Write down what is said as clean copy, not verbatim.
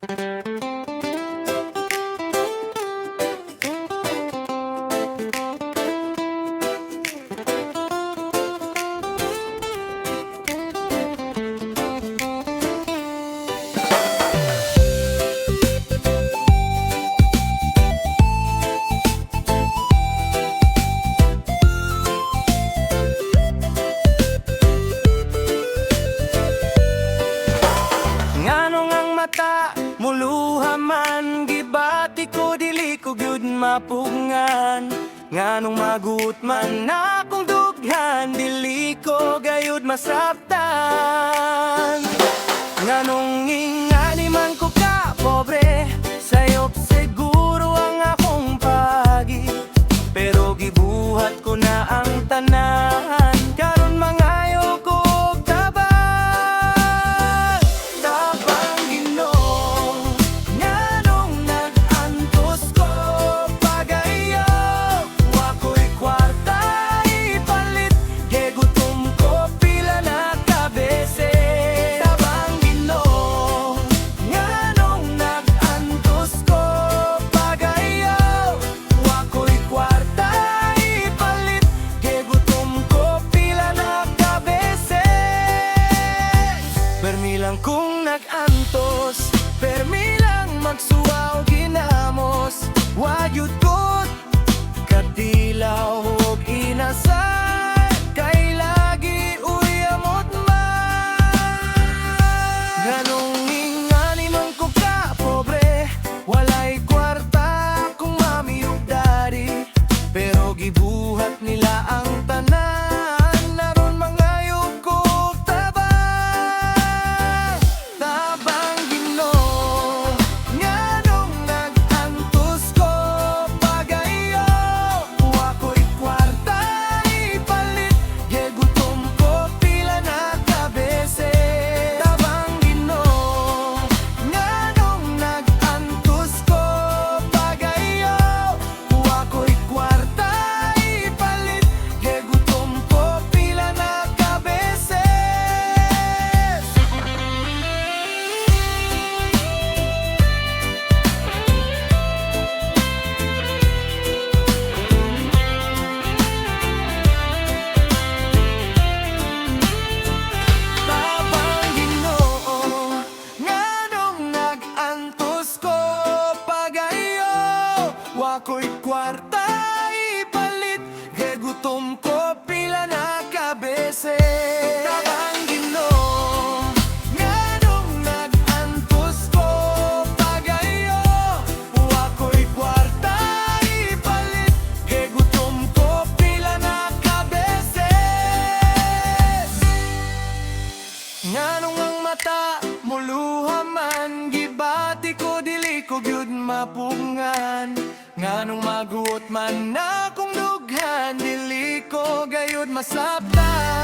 Nganong ang mata muluha man gibati ko dili ko gyud mapugngan. Nganong maguot man akong dughan dili ko gayud masabtan. Nganong ingani man ko ka pobre sayop siguro ang akong pagi, pero gibuhat ko na ang tanan karon mangayo ko og tabang. Tabang Ginoo, nganong nag-antos ko pagayo, wako'y kwarta ipalit, gigutom ko pila na kabese. Tabang Ginoo, nganong nag-antos ko pagayo, wako'y kwarta ipalit, gigutom ko pila na kabese. Permilang kung nag-antos, permilang magsuwaw ginamos, wayud kot kadilaw og inasal, kay lagi uyamot man. Nganong ingani man ko ka pobre, walay kwarta kung mami ug daddy, pero gibuhat nila ang tanan naron mangayog ko og tabang. Tabang Ginoo, nganong nag-antos ko pagayo, wako'y kwarta ipalit, gigutom ko pila na kabese. Tabang Ginoo, nganong nag-antos ko pagayo, wako'y kwarta ipalit, gigutom ko pila na kabese. Tabang Ginoo, nganong nag-antos ko pagayo, wako'y kwarta ipalit, gigutom ko pila na kabese. Tabang Ginoo, nganong nag-antos ko pagayo, wako'y kwarta ipalit, gigutom ko pila na kabese. Nganong ang mata muluha man gibati ko dili ko gyud mapungan. Nganong maguot man akong dughan dili ko gayud masabtan.